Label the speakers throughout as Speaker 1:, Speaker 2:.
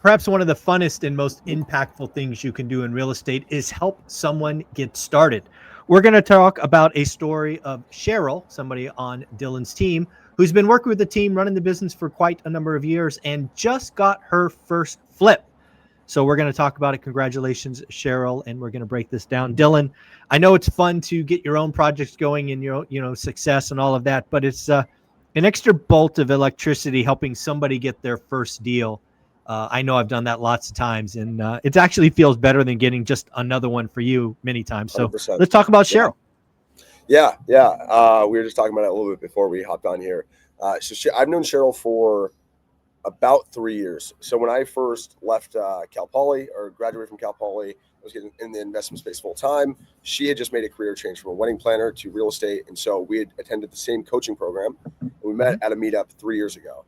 Speaker 1: Perhaps one of the funnest and most impactful things you can do in real estate is help someone get started. We're going to talk about a story of Cheryl, somebody on Dylan's team, who's been working with the team, running the business for quite a number of years, and just got her first flip. So we're going to talk about it. Congratulations, Cheryl, and we're going to break this down. Dylan, I know it's fun to get your own projects going and your success and all of that, but it's an extra bolt of electricity helping somebody get their first deal. I know I've done that lots of times, and it actually feels better than getting just another one for you many times. So
Speaker 2: 100%.
Speaker 1: let's talk about Cheryl.
Speaker 2: Yeah. We were just talking about it a little bit before we hopped on here. I've known Cheryl for about 3 years. So when I first left Cal Poly, or graduated from Cal Poly, I was getting in the investment space full time. She had just made a career change from a wedding planner to real estate. And so we had attended the same coaching program. And we met at a meetup 3 years ago.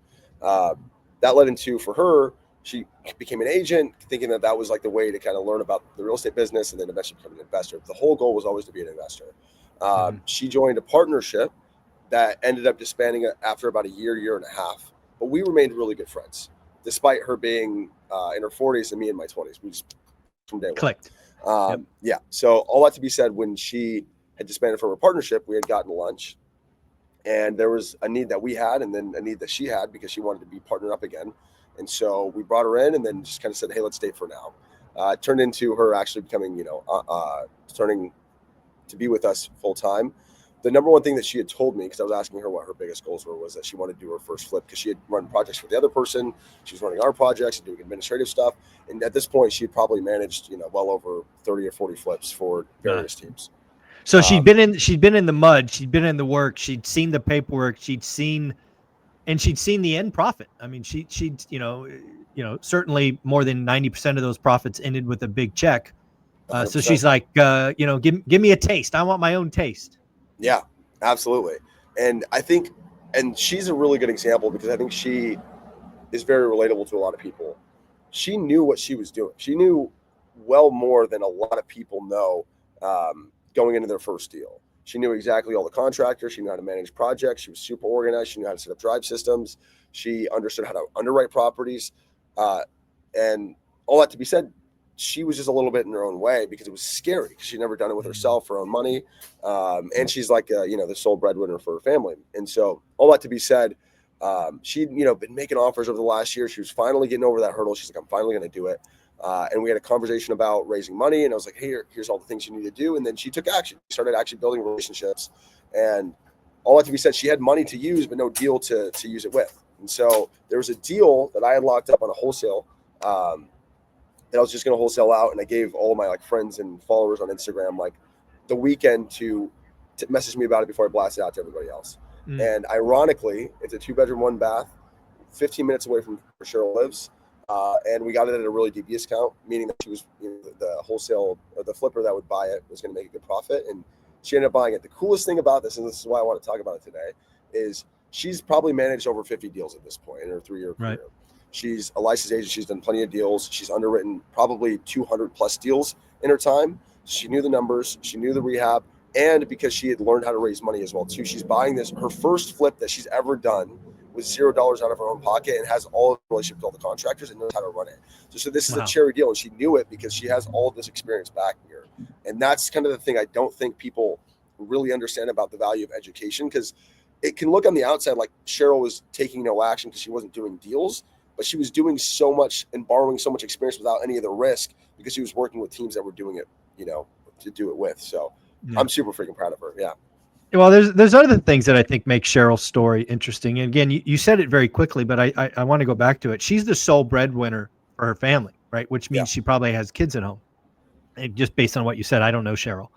Speaker 2: That led into, for her, she became an agent, thinking that was like the way to kind of learn about the real estate business and then eventually become an investor. The whole goal was always to be an investor. She joined a partnership that ended up disbanding after about a year and a half. But we remained really good friends, despite her being in her 40s and me in my 20s. We just from day one
Speaker 1: clicked.
Speaker 2: Yeah. So all that to be said, when she had disbanded from her partnership, we had gotten lunch, and there was a need that we had, and then a need that she had because she wanted to be partnered up again. And so we brought her in, and then just kind of said, "Hey, let's date for now." It turned into her actually becoming, starting to be with us full time. The number one thing that she had told me, because I was asking her what her biggest goals were, was that she wanted to do her first flip, because she had run projects for the other person. She was running our projects and doing administrative stuff. And at this point, she had probably managed, well over 30 or 40 flips for various teams.
Speaker 1: So she'd been in the mud. She'd been in the work. She'd seen the paperwork. She'd seen the end profit. I mean, she'd certainly more than 90% of those profits ended with a big check. So she's like, give me a taste. I want my own taste.
Speaker 2: Yeah, absolutely. And I think, and she's a really good example, because I think she is very relatable to a lot of people. She knew what she was doing. She knew well more than a lot of people know going into their first deal. She knew exactly all the contractors. She knew how to manage projects. She was super organized. She knew how to set up drive systems. She understood how to underwrite properties. And all that to be said, she was just a little bit in her own way, because it was scary, because she'd never done it with herself, her own money. And she's like, the sole breadwinner for her family. And so all that to be said, she'd, been making offers over the last year. She was finally getting over that hurdle. She's like, I'm finally going to do it. And we had a conversation about raising money, and I was like, hey, here's all the things you need to do. And then she took action. She started actually building relationships, and all that to be said, she had money to use, but no deal to use it with. And so there was a deal that I had locked up on a wholesale, that I was just going to wholesale out. And I gave all of my friends and followers on Instagram, the weekend to message me about it before I blast it out to everybody else. And ironically, it's a 2-bedroom, 1 bath, 15 minutes away from where Cheryl lives. And we got it at a really deep discount, meaning that she was, the wholesale, or the flipper that would buy it was going to make a good profit. And she ended up buying it. The coolest thing about this, and this is why I want to talk about it today, is she's probably managed over 50 deals at this point in her 3-year career. Right. She's a licensed agent. She's done plenty of deals. She's underwritten probably 200 plus deals in her time. She knew the numbers. She knew the rehab. And because she had learned how to raise money as well, too. She's buying this. Her first flip that she's ever done with $0 out of her own pocket, and has all the relationship with all the contractors and knows how to run it. So this is a cherry deal, and she knew it because she has all of this experience back here. And that's kind of the thing I don't think people really understand about the value of education, because it can look on the outside like Cheryl was taking no action because she wasn't doing deals. But she was doing so much and borrowing so much experience without any of the risk, because she was working with teams that were doing it, to do it with. So I'm super freaking proud of her. Yeah.
Speaker 1: Well, there's other things that I think make Cheryl's story interesting. And again, you said it very quickly, but I want to go back to it. She's the sole breadwinner for her family, right? Which means she probably has kids at home. And just based on what you said, I don't know Cheryl.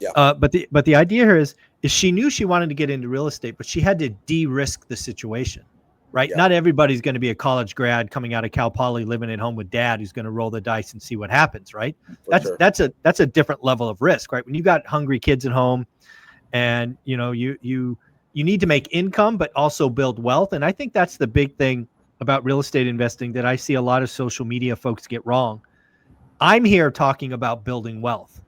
Speaker 1: Yeah. But the idea here is she knew she wanted to get into real estate, but she had to de-risk the situation. Right. Yeah. Not everybody's going to be a college grad coming out of Cal Poly, living at home with dad, who's going to roll the dice and see what happens. Right. That's a different level of risk. Right. When you got hungry kids at home, and you need to make income, but also build wealth. And I think that's the big thing about real estate investing that I see a lot of social media folks get wrong. I'm here talking about building wealth,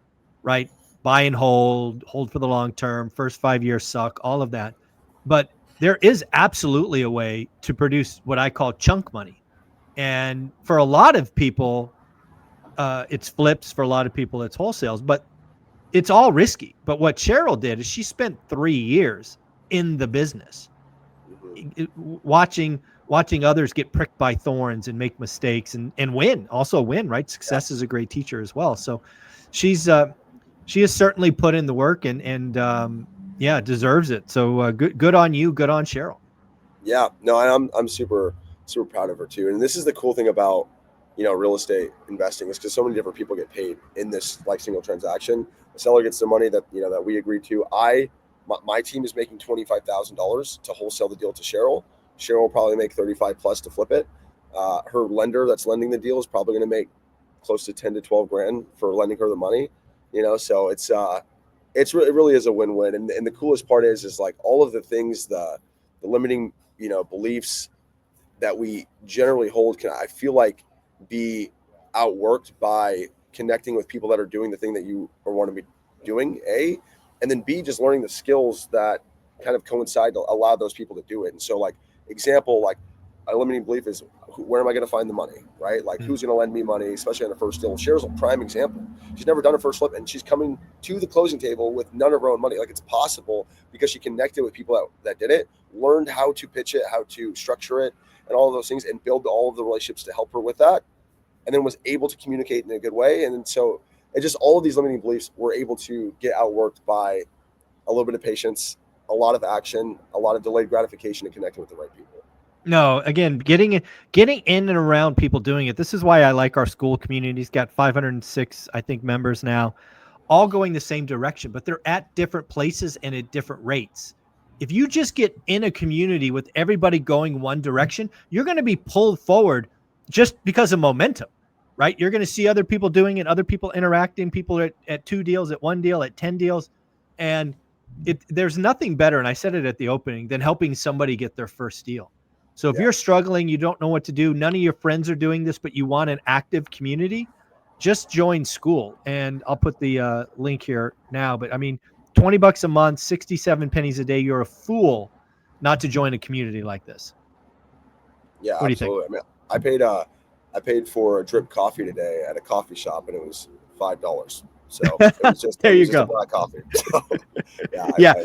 Speaker 1: right? Buy and hold for the long term. First 5 years suck, all of that. But there is absolutely a way to produce what I call chunk money. And for a lot of people, it's flips. For a lot of people, it's wholesales, but it's all risky. But what Cheryl did is she spent 3 years in the business, watching others get pricked by thorns and make mistakes and win, right? Success is a great teacher as well. So she has certainly put in the work and deserves it. So good on you. Good on Cheryl.
Speaker 2: Yeah, no, I'm super proud of her too. And this is the cool thing about real estate investing, is because so many different people get paid in this like single transaction. The seller gets the money that that we agreed to. My team is making $25,000 to wholesale the deal to Cheryl. Cheryl will probably make 35 plus to flip it. Her lender that's lending the deal is probably going to make close to 10 to 12 grand for lending her the money. So it really is a win-win. And the coolest part is like all of the things, the limiting beliefs that we generally hold can, I feel like, be outworked by connecting with people that are doing the thing that you want to be doing, A, and then B, just learning the skills that kind of coincide to allow those people to do it. And so, like, example, like a limiting belief is, where am I going to find the money, right? Like, who's going to lend me money, especially on the first deal? Cheryl's a prime example. She's never done a first flip, and she's coming to the closing table with none of her own money. Like, it's possible because she connected with people that did it, learned how to pitch it, how to structure it, and all of those things, and build all of the relationships to help her with that, and then was able to communicate in a good way. And then so it just, all of these limiting beliefs were able to get outworked by a little bit of patience, a lot of action, a lot of delayed gratification, and connecting with the right people.
Speaker 1: No, again, getting in and around people doing it. This is why I like our school community. It's got 506, I think, members now, all going the same direction, but they're at different places and at different rates. If you just get in a community with everybody going one direction, you're going to be pulled forward just because of momentum, right? You're going to see other people doing it, other people interacting, people at 2 deals, at 1 deal, at 10 deals. And there's nothing better, and I said it at the opening, than helping somebody get their first deal. So if you're struggling, you don't know what to do, none of your friends are doing this, but you want an active community, just join school. And I'll put the link here now. But I mean, $20 a month, 67 pennies a day. You're a fool not to join a community like this.
Speaker 2: Yeah,
Speaker 1: what
Speaker 2: absolutely.
Speaker 1: Do you think?
Speaker 2: I mean, I paid for a drip coffee today at a coffee shop, and it was $5. So it was just,
Speaker 1: there
Speaker 2: it was
Speaker 1: you
Speaker 2: just
Speaker 1: go.
Speaker 2: a black coffee. So,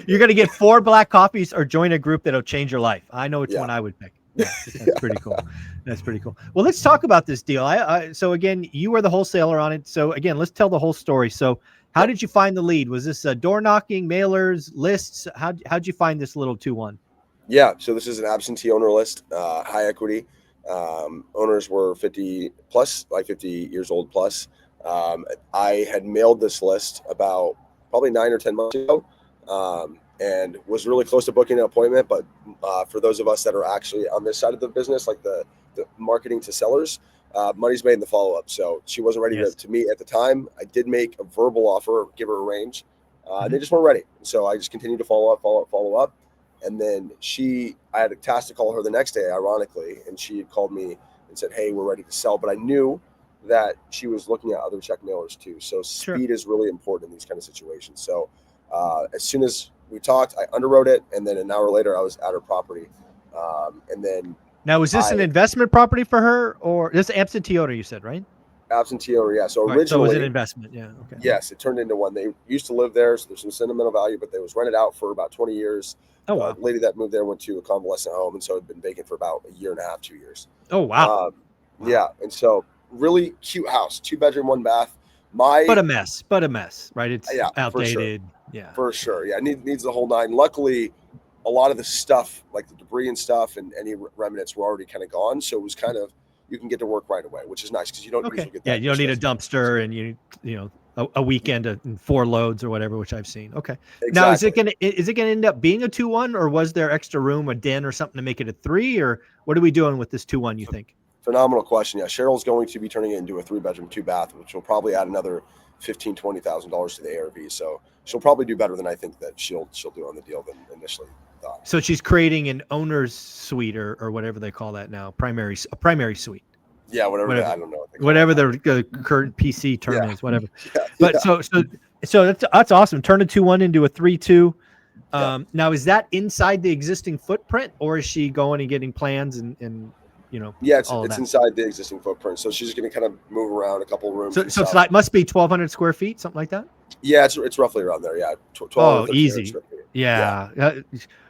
Speaker 1: you're going to get 4 black coffees or join a group that'll change your life. I know which one I would pick. Yeah, that's pretty cool. That's pretty cool. Well, let's talk about this deal. So again, you were the wholesaler on it. So again, let's tell the whole story. So how did you find the lead? Was this door knocking, mailers, lists? How'd you find this little 2-1?
Speaker 2: Yeah, so this is an absentee owner list, high equity. Owners were 50 plus, like 50 years old plus. I had mailed this list about probably 9 or 10 months ago, and was really close to booking an appointment. But for those of us that are actually on this side of the business, like the marketing to sellers, money's made in the follow-up. So she wasn't ready to meet at the time. I did make a verbal offer, give her a range. They just weren't ready. So I just continued to follow up. And then I had a task to call her the next day, ironically, and she had called me and said, "Hey, we're ready to sell." But I knew that she was looking at other check mailers too. So speed is really important in these kind of situations. So as soon as we talked, I underwrote it, and then an hour later, I was at her property. And then
Speaker 1: now, is this an investment property for her, or this absentee owner? You said, right?
Speaker 2: Absentee owner, yeah. So originally,
Speaker 1: so it was an investment, yeah. Okay.
Speaker 2: Yes, it turned into one. They used to live there, so there's some sentimental value, but they was rented out for about 20 years.
Speaker 1: Oh, wow.
Speaker 2: The lady that moved there went to a convalescent home, and so it had been vacant for about a year and a half, 2 years.
Speaker 1: Oh, wow.
Speaker 2: Yeah, and so really cute house, 2-bedroom, 1 bath. But
Speaker 1: a mess, right? It's outdated.
Speaker 2: For sure. Yeah, needs the whole 9. Luckily, a lot of the stuff, like the debris and stuff, and any remnants were already kind of gone. So it was kind of, you can get to work right away, which is nice because you don't usually get that.
Speaker 1: Yeah, you don't need a dumpster and you know a weekend and 4 loads or whatever, which I've seen. Okay. Exactly. Now is it gonna end up being a 2-1, or was there extra room, a den or something to make it a 3, or what are we doing with this 2-1, you think?
Speaker 2: Phenomenal question. Yeah, Cheryl's going to be turning it into a 3-bedroom, 2-bath, which will probably add another $15,000-$20,000 to the ARV. So she'll probably do better than I think that she'll do on the deal than initially thought.
Speaker 1: So she's creating an owner's suite or whatever they call that now, primary suite.
Speaker 2: Yeah, whatever. I don't know.
Speaker 1: Whatever the current PC term is, whatever. So that's awesome. Turn a 2-1 into a 3-2. Now, is that inside the existing footprint, or is she going and getting plans and
Speaker 2: Yeah,
Speaker 1: all of
Speaker 2: it's
Speaker 1: that.
Speaker 2: inside the existing footprint, so she's going to kind of move around a couple of rooms
Speaker 1: So,
Speaker 2: and
Speaker 1: so it's
Speaker 2: stuff.
Speaker 1: like must be 1,200 square feet, something like that.
Speaker 2: Yeah, it's roughly around there. Yeah, 12 or
Speaker 1: Oh,
Speaker 2: 1,300
Speaker 1: easy.
Speaker 2: square feet. Yeah,
Speaker 1: Yeah.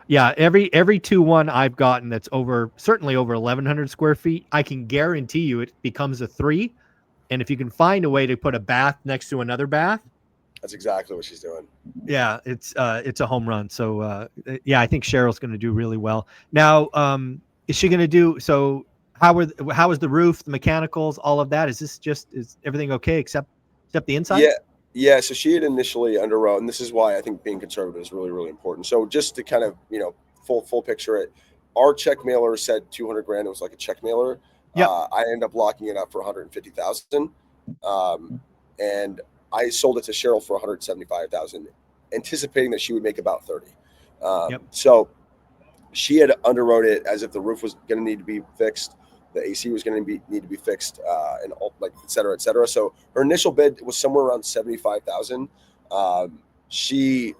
Speaker 1: Yeah. Every 2-1 I've gotten that's certainly over 1,100 square feet, I can guarantee you it becomes a 3. And if you can find a way to put a bath next to another bath,
Speaker 2: that's exactly what she's doing.
Speaker 1: yeah, it's a home run. So yeah, I think Cheryl's going to do really well. Now, is she going to do so? How is the roof, the mechanicals, all of that? Is everything okay except the inside?
Speaker 2: Yeah, yeah. So she had initially underwrote, and this is why I think being conservative is really, really important. So just to kind of full picture it, our check mailer said 200 grand. It was like a check mailer.
Speaker 1: Yep.
Speaker 2: I ended up locking it up for 150,000, and I sold it to Cheryl for 175,000, anticipating that she would make about 30.
Speaker 1: Yep.
Speaker 2: So she had underwrote it as if the roof was going to need to be fixed, the AC was going to need to be fixed, and all, like et cetera, et cetera. So her initial bid was somewhere around 75,000. She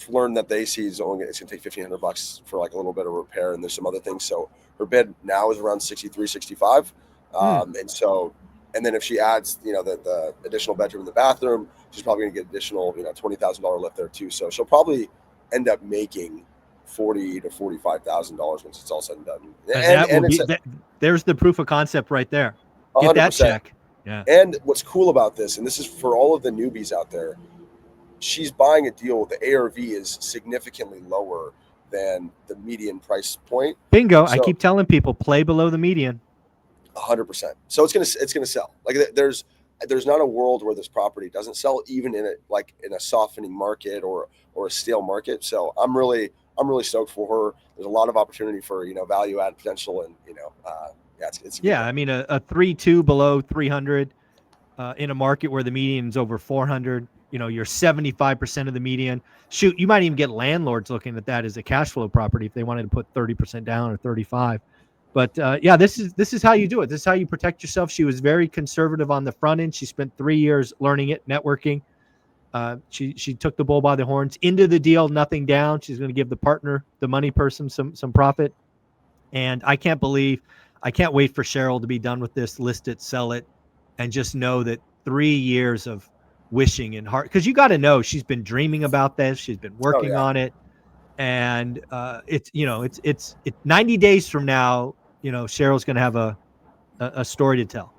Speaker 2: learned that the AC is only it's going to take $1,500 for like a little bit of repair, and there's some other things. So her bid now is around 63, 65. And so, and then if she adds, the additional bedroom in the bathroom, she's probably going to get additional, $20,000 lift there too. So she'll probably end up making $40,000 to $45,000 once it's all said and done. And it's
Speaker 1: there's the proof of concept right there. Get
Speaker 2: 100%.
Speaker 1: that check. Yeah.
Speaker 2: And what's cool about this, and this is for all of the newbies out there, she's buying a deal. The ARV is significantly lower than the median price point.
Speaker 1: Bingo.
Speaker 2: So,
Speaker 1: I keep telling people play below the median.
Speaker 2: 100%. So it's gonna sell. Like there's not a world where this property doesn't sell, even in a softening market or a stale market. So I'm really stoked for her. There's a lot of opportunity for value add potential, and it's
Speaker 1: Yeah. I mean a 3.2 below 300 in a market where the median is over 400. You're 75% of the median. Shoot, you might even get landlords looking at that as a cash flow property if they wanted to put 30% down or 35. But yeah, this is how you do it. This is how you protect yourself. She was very conservative on the front end. She spent 3 years learning it, networking. She took the bull by the horns into the deal, nothing down. She's going to give the partner, the money person, some profit. And I can't wait for Cheryl to be done with this, list it, sell it, and just know that 3 years of wishing and heart, because you got to know she's been dreaming about this. She's been working on it. And it's 90 days from now, Cheryl's going to have a story to tell.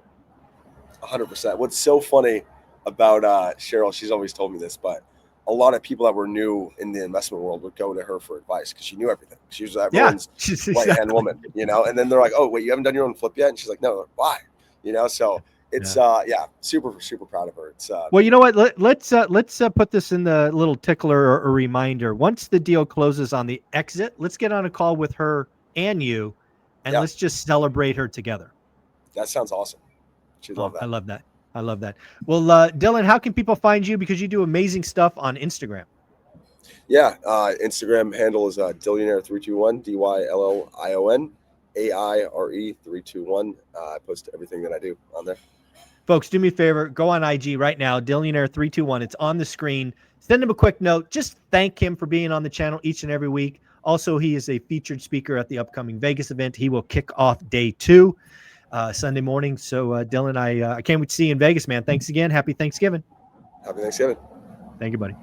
Speaker 2: 100%. What's so funny about Cheryl, she's always told me this, but a lot of people that were new in the investment world would go to her for advice because she knew everything. She was everyone's right-hand woman, and then they're like, oh, wait, you haven't done your own flip yet? And she's like, no, why? So it's super, super proud of her. It's
Speaker 1: well, you know what? Let's put this in the little tickler or reminder. Once the deal closes on the exit, let's get on a call with her and you, and let's just celebrate her together.
Speaker 2: That sounds awesome. She'd love that.
Speaker 1: I love that. Well, Dylan, how can people find you? Because you do amazing stuff on Instagram.
Speaker 2: Yeah, Instagram handle is Dillionaire321, DYLLION AIRE321. I post everything that I do on there.
Speaker 1: Folks, do me a favor. Go on IG right now, Dillionaire321. It's on the screen. Send him a quick note. Just thank him for being on the channel each and every week. Also, he is a featured speaker at the upcoming Vegas event. He will kick off day 2 Sunday morning. So, Dylan, I can't wait to see you in Vegas, man. Thanks again. Happy Thanksgiving.
Speaker 2: Happy Thanksgiving.
Speaker 1: Thank you, buddy.